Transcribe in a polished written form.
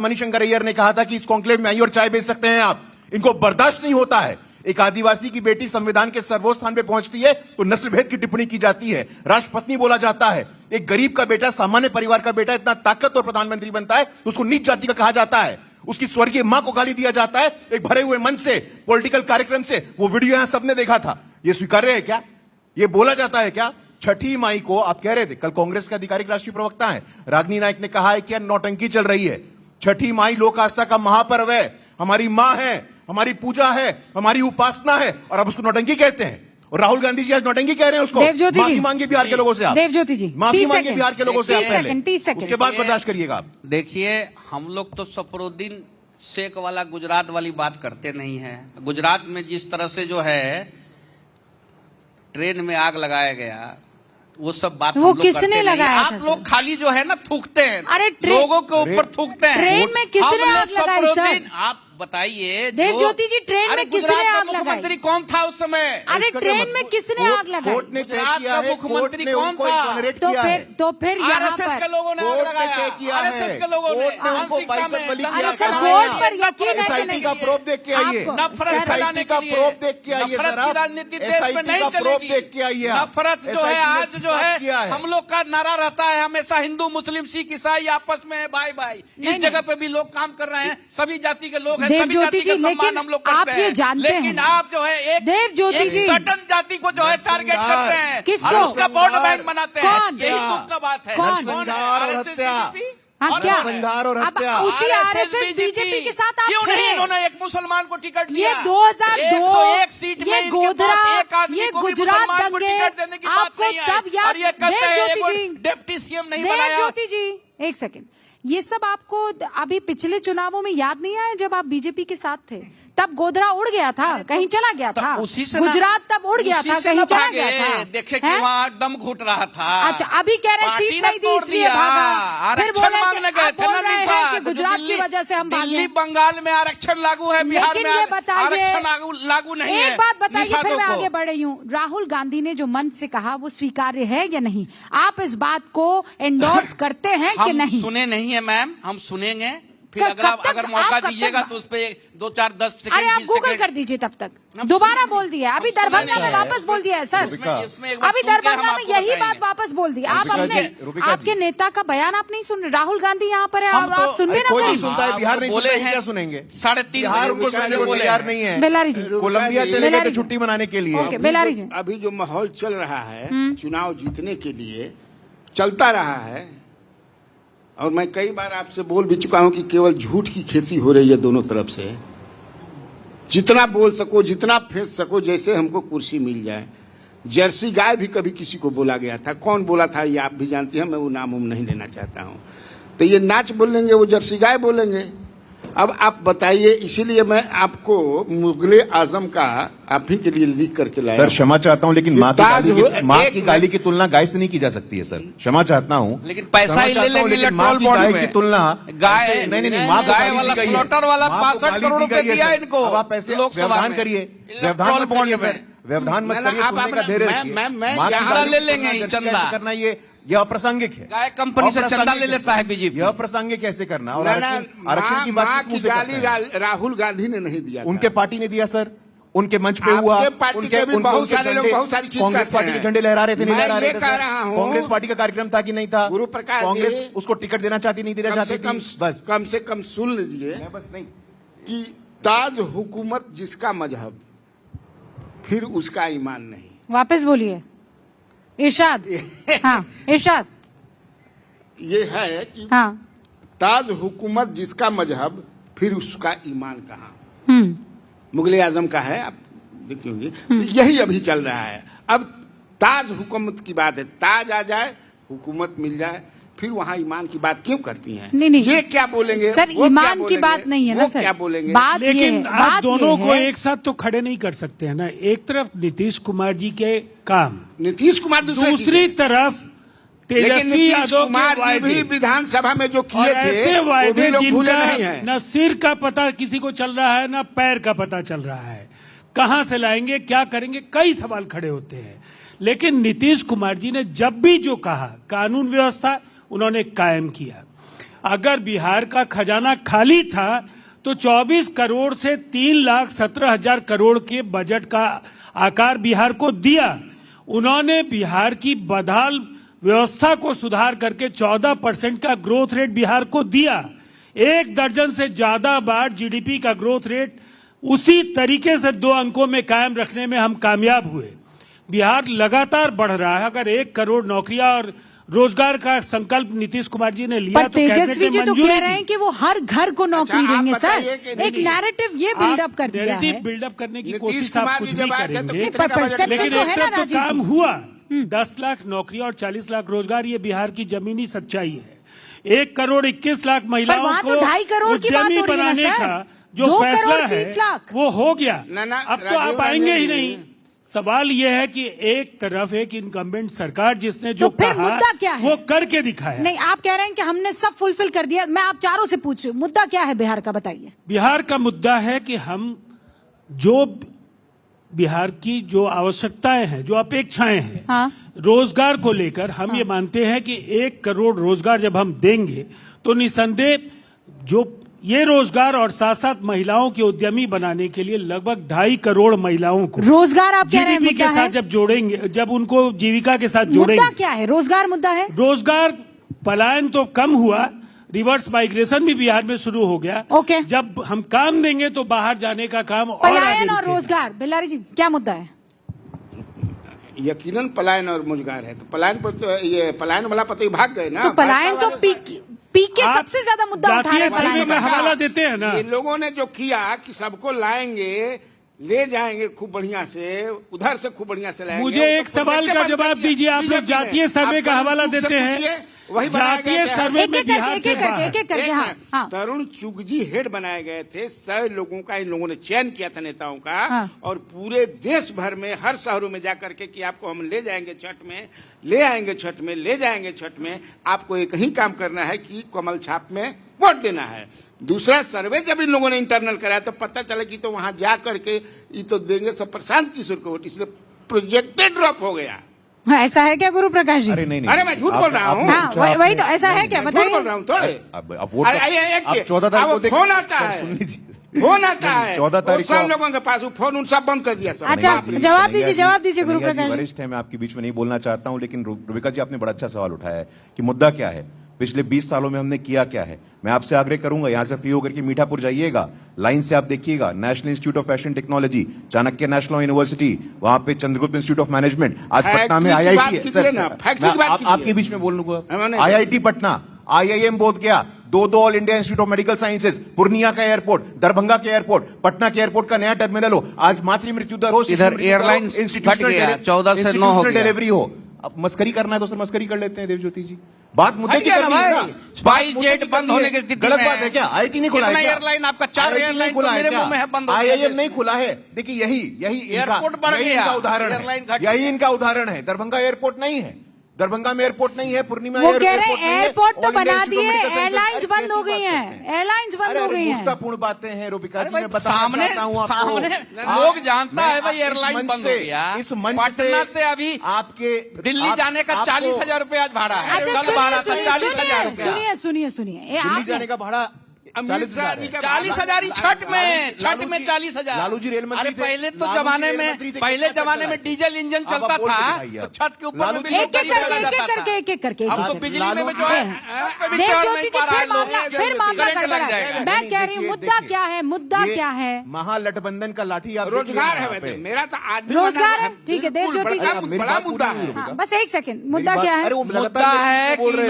मणिशंकर अय्यर ने कहा था कि इस कॉन्क्लेव में आई और चाय बेच सकते हैं आप। इनको बर्दाश्त नहीं होता है। एक आदिवासी की बेटी संविधान के सर्वोच्च स्थान पे पहुंचती है तो नस्ल भेद की टिप्पणी की जाती है, राष्ट्रपत्नी बोला जाता है। एक गरीब का बेटा, सामान्य परिवार का बेटा इतना ताकतवर प्रधानमंत्री बनता है तो उसको नीच जाति का कहा जाता है। उसकी स्वर्गीय मां को गाली दिया जाता है एक भरे हुए मंच से, पॉलिटिकल कार्यक्रम से। वो वीडियो यहां सबने देखा था। ये स्वीकार्य है क्या? ये बोला जाता है क्या? छठी मई को आप कह रहे थे, कल कांग्रेस के आधिकारिक राष्ट्रीय प्रवक्ता है रागिनी नायक ने कहा है कि नौटंकी चल रही है। छठी मई लोक आस्था का महापर्व है, हमारी मां है, हमारी पूजा है, हमारी उपासना है, और अब उसको नौटंकी कहते हैं। और राहुल गांधी जी आज नौटंकी कह रहे हैं उसको। माफी मांगे बिहार के लोगों से आप। देवज्योति जी माफी मांगे बिहार के लोगों से आप पहले, 30 सेकंड उसके बाद बर्दाश्त करिएगा आप। देखिए, हम लोग तो सफरुद्दीन शेख वाला गुजरात वाली बात करते नहीं है। गुजरात में जिस तरह से जो है ट्रेन में आग लगाया गया, वो सब बात वो किसने लगाया? आप लोग खाली जो है ना थूकते हैं, अरे लोगों के ऊपर थूकते हैं। ट्रेन में किसने आग लगाई सर? आप बताइए। देवज्योति जी, ट्रेन में किसने आग लगाई? मुख्यमंत्री कौन था उस समय? अरे ट्रेन में किसने आग लगाई? कोर्ट ने तय किया है, मुख्यमंत्री कोर्ट ने कौन उनको था? एक्सोनरेट तो किया है। फिर यहाँ आरएसएस के पर लोगों ने आग कोर्ट ने लगाया। तय किया है, आरएसएस के लोगों ने कोर्ट ने उनको बाइसेप बलि किया। अरे सर, कोर्ट पर यकीन है कि एसआईटी नहीं? का प्रूफ देख के आइए, नफरत फैलाने का के लिए, प्रूफ देख के आइए नफरत जरा। की राजनीति देश में एसआईटी नहीं का प्रूफ चलेगी। देख के आइए। नफरत जो है आज जो है हम लोग का नारा रहता है हमेशा, हिंदू मुस्लिम सिख ईसाई आपस में बाय बाय। इस जगह पे भी लोग काम कर रहे हैं, सभी जाति के लोग हैं, सभी जाति का सम्मान हम लोग करते हैं। लेकिन आप जो है एक सर्टन जाति को जो है टारगेट करते हैं, किसको? और उसका वोट बैंक बनाते हैं। कौन? यही दुख का बात है। कौन? संघार और हत्या। हाँ, क्या? संघार और अब हत्या। उसी आरएसएस बीजेपी के साथ आप क्यों नहीं खड़े? इन्होंने एक मुसलमान को टिकट दिया? ये 2002 101 सीट में ये इनके गोधरा, पास एक आदमी ये को भी गुजरात मुसलमान को दंगे टिकट देने की बात आपको नहीं है। तब याद। और ये कहते हैं देवज्योति जी, डिप्टी सीएम नहीं बनाया। देवज्योति जी एक सेकंड, ये सब आपको अभी पिछले चुनावों में याद नहीं आया? जब आप बीजेपी के साथ थे तब गोधरा उड़ गया था, कहीं चला गया था। उसी से गुजरात तब उड़ गया था, कहीं चला गया था। देखे कि वहाँ दम घुट रहा था। अच्छा, अभी कह रहे पार्टी सीट ने नहीं दी तोड़ इसलिए दिया। भागा। फिर आरक्षण बोले मांगने गए थे ना निशा, कि गुजरात की वजह से हम भागे। दिल्ली बंगाल में आरक्षण लागू है, बिहार में आरक्षण लागू नहीं है। एक बात बताइए, फिर मैं आगे बढ़ रही हूँ। राहुल गांधी ने जो मंच से कहा वो स्वीकार्य है या नहीं? आप इस बात को एंडोर्स करते हैं कि नहीं? सुने नहीं है मैम, हम सुनेंगे। फिर अगर मौका दीजिएगा तो उस पे 2 4 10 सेकंड। अरे आप गूगल कर दीजिए तब तक। दोबारा बोल दिया, अभी दरभंगा में वापस बोल दिया है सर। अभी दरभंगा में यही बात वापस बोल दी। आप अपने आपके नेता का बयान आप नहीं सुन रहे। राहुल गांधी यहाँ पर है, आप सुन भी ना कोई नहीं करें। सुनता है, बिहार नहीं सुनता है, क्या सुनेंगे? 3:30 बिहार उनको सुनने को तैयार नहीं है। बेलारी जी, कोलंबिया चले गए थे छुट्टी मनाने के लिए। ओके बेलारी जी, अभी जो माहौल चल रहा है चुनाव जीतने के लिए चलता रहा है, और मैं कई बार आपसे बोल भी चुका हूं कि केवल झूठ की खेती हो रही है दोनों तरफ से। जितना बोल सको, जितना फेंक सको, जैसे हमको कुर्सी मिल जाए। जर्सी गाय भी कभी किसी को बोला गया था, कौन बोला था ये आप भी जानती हैं, मैं वो नाम नहीं लेना चाहता हूं। तो ये नाच बोलेंगे, वो जर्सी गाय बोलेंगे। अब आप बताइए, इसीलिए मैं आपको मुगले आजम का आप ही के लिए लिख करके लाया। सर क्षमा चाहता हूँ, लेकिन माँ की गाली की तुलना गाय से नहीं की जा सकती है सर। क्षमा चाहता हूँ, लेकिन पैसा ही ले लेंगे माँ की गाय की तुलना गाय नहीं माँ गाय वाला स्लॉटर वाला 65 करोड़ रुपए दिया इनको। अब आप पैसे व्यवधान करिए, व्यवधान मत करिए सर, व्यवधान मत करिए, सुनने का धैर्य रखिए। माँ की गाली ले लेंगे चंदा करना ये अप्रासंगिक है। गाय कंपनी से चंदा ले लेता है बीजेपी। यह अप्रासंगिक कैसे करना? और आरक्षण की बात किस मुंह से करते हैं? राहुल गांधी ने नहीं दिया, उनके पार्टी ने दिया सर। उनके मंच पे हुआ, उनके बहुत सारे लोग बहुत सारी चीज कांग्रेस पार्टी के झंडे लहरा रहे थे, नहीं लहरा रहे थे? कांग्रेस पार्टी का कार्यक्रम था कि नहीं था? गुरु प्रकाश कांग्रेस उसको टिकट देना चाहती, नहीं देना चाहती थी। बस कम से कम सुन लीजिए बस नहीं कि ताज हुकूमत जिसका मजहब, फिर उसका ईमान नहीं। वापस बोलिए इरशाद। हाँ इरशाद, ये है कि हाँ ताज हुकूमत जिसका मजहब, फिर उसका ईमान कहाँ? मुगले आजम का है, आप देखते होंगे। यही अभी चल रहा है। अब ताज हुकूमत की बात है, ताज आ जाए, हुकूमत मिल जाए, फिर वहाँ ईमान की बात क्यों करती हैं? नहीं ये क्या बोलेंगे सर, ईमान की बात नहीं है ना सर, क्या बोलेंगे? बात लेकिन आप दोनों को एक साथ तो खड़े नहीं कर सकते हैं ना। एक तरफ नीतीश कुमार जी के काम, नीतीश कुमार दूसरी तरफ तेजस्वी यादव के वायदे, विधानसभा में जो किए थे, ऐसे वायदे लोग भूले नहीं जिनका हैं। न सिर का पता किसी को चल रहा है, न पैर का पता चल रहा है। कहां से लाएंगे, क्या करेंगे, कई सवाल खड़े होते हैं। लेकिन नीतीश कुमार जी ने जब भी जो कहा, कानून व्यवस्था उन्होंने कायम किया। अगर बिहार का खजाना खाली था तो 24 करोड़ से 3,17,000 करोड़ के बजट का आकार बिहार को दिया। उन्होंने बिहार की बदहाल व्यवस्था को सुधार करके 14% का ग्रोथ रेट बिहार को दिया। 1 दर्जन से ज्यादा बार जीडीपी का ग्रोथ रेट उसी तरीके से 2 अंकों में कायम रखने में हम कामयाब हुए। बिहार लगातार बढ़ रहा है। अगर 1 करोड़ नौकरियां और रोजगार का संकल्प नीतीश कुमार जी ने लिया पर तो तेजस्वी जी तो कह रहे हैं कि वो हर घर को नौकरी देंगे। सर, एक नैरेटिव ये बिल्डअप कर दिया है। बिल्डअप करने की नीतीश कोशिश आप कुमार कुछ जी भी जब आए थे तो करेंगे, कितने का परसेप्शन लेकिन तो एक है ना तरफ तो राजीव जी। काम हुआ। 10 लाख नौकरी और 40 लाख रोजगार, ये बिहार की जमीनी सच्चाई है। 1 करोड़ 21 लाख महिलाओं वहाँ को तो 2.5 करोड़ की बात उद्यमी हो रही है ना बनाने सर। का जो 2 फैसला करोड़ 30 है लाख। वो हो गया। ना, अब तो राजीव आप आएंगे ही गांधी नहीं। सवाल यह है कि एक तरफ एक इनकम्बेंट सरकार जिसने जो तो फिर कहा मुद्दा क्या है? वो करके दिखाया। नहीं, आप कह रहे हैं कि हमने सब फुलफिल कर दिया। मैं आप चारों से पूछ रही हूँ, मुद्दा क्या है बिहार का, बताइए। बिहार का मुद्दा है कि हम जो बिहार की जो आवश्यकताएं हैं, जो अपेक्षाएं हैं, हाँ। रोजगार को लेकर हम ये मानते हैं कि 1 करोड़ रोजगार जब हम देंगे तो निसंदेह जो ये रोजगार और साथ साथ महिलाओं के उद्यमी बनाने के लिए लगभग 2.5 करोड़ महिलाओं को रोजगार आप कह रहे हैं जीडीपी के मुद्दा साथ है? जब जोड़ेंगे, जब उनको जीविका के साथ मुद्दा जोड़ेंगे। क्या है? रोजगार मुद्दा है। रोजगार पलायन तो कम हुआ, रिवर्स माइग्रेशन भी बिहार में शुरू हो गया। ओके। जब हम काम देंगे तो बाहर जाने का काम और आगे पलायन और दिखेगा। रोजगार, बिल्लारी जी क्या मुद्दा है? यकीनन पलायन और रोजगार है। तो पलायन पर तो ये पलायन वाला पता ही भाग गए ना। तो पलायन तो पीक के आप सबसे ज्यादा मुद्दा उठा रहे जातीय हैं सर्वे पलायन का का। हवाला देते हैं ना। ये लोगों ने जो किया कि सबको लाएंगे, ले जाएंगे खूब बढ़िया से, उधर से खूब बढ़िया से लाएंगे। मुझे एक सवाल का जवाब दीजिए। आप लोग जातीय सर्वे का हवाला देते हैं। वही बनाया गया जातीय था। सर्वे में एक-एक बिहार करके, से एक-एक करके, बाहर। एक-एक करके, एक हाँ, मिनट, हाँ। तरुण चुग जी हेड बनाए गए थे। 100 लोगों का इन लोगों ने चयन किया था नेताओं का। हाँ। और पूरे देश भर में हर शहरों में जाकर के कि आपको हम ले जाएंगे छठ में, ले आएंगे छठ में, ले जाएंगे छठ में। आपको एक ही काम करना है कि कमल छाप में वोट देना है। दूसरा सर्वे जब इन लोगों ने इंटरनल कराया तो पता चला कि तो वहां जा करके ये तो देंगे सब प्रशांत किशोर को वोट, इसलिए प्रोजेक्टेड ड्रॉप हो गया। हाँ, ऐसा है क्या गुरु प्रकाश जी? अरे नहीं अरे मैं झूठ बोल रहा हूँ। हाँ, वही तो ऐसा है क्या, मैं झूठ बोल बताइए। रहा हूँ थोड़े। अब वोट अब 14 तारीख को देखिए। फोन आता सर, है, सुन लीजिए। फोन आता है। 14 तारीख को सब लोगों के पास वो फोन उन सब बंद कर दिया सब। अच्छा, बाप रे। जवाब दीजिए, जवाब दीजिए गुरु कन्हैया जी प्रकाश जी। वरिष्ठ है, मैं आपके बीच में नहीं बोलना चाहता हूं, लेकिन रुबिका जी आपने बड़ा अच्छा सवाल उठाया है कि मुद्दा क्या है, पिछले 20 सालों में हमने किया क्या है। मैं आपसे आग्रह करूंगा, यहां से फ्री होकर के मीठापुर जाइएगा, लाइन से आप देखिएगा, national institute of fashion technology, Chanakya national university, वहां पे चंद्रगुप्त इंस्टीट्यूट ऑफ मैनेजमेंट, आज पटना में फैक्ट्री की बात IIT है। कीजिए ना, फैक्ट्री की बात कीजिए। आपके बीच में बोलूंगा, मैंने- IIT पटना, IIM बोध गया, 2 all India institute of medical sciences, Purnia का एयरपोर्ट, दरभंगा के एयरपोर्ट, पटना के एयरपोर्ट का नया टर्मिनल हो, आज मातृ मृत्यु दर हो, इधर एयरलाइन घट गया, 14 से 9 हो गया। डिलीवरी हो। अब मस्करी करना है तो सर मस्करी कर लेते हैं देवज्योति जी। बात मुद्दे हट की गया ना करनी है भाई। ना। स्पाइस मुद्दे जेट की बंद करनी होने है। की स्थिति गलत में बात है क्या? IIT नहीं खुला है कितना क्या? एयरलाइन आपका 4 IIT एयरलाइन खुला तो है मेरे क्या? मुंह में है, बंद हो गया IIM जैसे। नहीं खुला है। देखिए यही एयरपोर्ट बढ़ गया, इनका उदाहरण एयरलाइन है, घट यही गया। इनका उदाहरण है। दरभंगा एयरपोर्ट नहीं है, दरभंगा में एयरपोर्ट नहीं है, पूर्णिमा वो कह रहे एयरपोर्ट नहीं है, एयरपोर्ट तो ऑल इंडिया बना इंस्टीट्यूट ऑफ दिए, मेडिकल साइंसेज। एयरलाइंस अरे बंद कैसी हो गई बात हैं, करते हैं? एयरलाइंस बंद हो गई हैं। मूर्खतापूर्ण बातें हैं रुबिका जी, भाई, मैं बताना सामने चाहता हूं आपको। सामने आप- लोग जानता मैं है भाई इस एयरलाइन मंच बंद हो से- गया। इस मंच पटना से अभी आपके दिल्ली जाने का 40,000 रुपया आज भाड़ा है। अच्छा, कल भाड़ा था सुनिए, 40,000 सुनिए, रुपया। सुनिए, सुनिए, सुनिए, ये दिल्ली आपने जाने का भाड़ा अमित 40,000 शाह जी है। का 40,000 ही छठ में, छठ में 40,000। लालू जी रेल मंत्री अरे थे। पहले तो लालू जी जमाने रेल में, मंत्री थे, पहले कितना जमाने में खर्चा डीजल इंजन अब आप चलता बोल के था दिखाइए तो आप। छत के ऊपर लालू में जी भी एक एक गाड़ी करके, चला एक एक जाता करके, था। एक एक करके, अब तो एक बिजली लालू में जी- जो है देवज्योति जी, फिर मामला करंट गड़बड़ा लग जाएगा। है। मैं कह रही हूँ मुद्दा क्या है, मुद्दा ये क्या है? महागठबंधन का लाठी आप रोजगार देखिए है यहाँ पे। वैसे। मेरा तो आज भी रोजगार बना- है, ठीक है, बिल्कुल देवज्योति बड़ा जी। मेरी बड़ा बात पूरी मुद्दा नहीं हुई, है। रुबिका। हाँ, बस एक सेकंड, मेरी मुद्दा बात- क्या है? अरे वो लगातार मुद्दा मेरे है से बोल कि रहे हैं।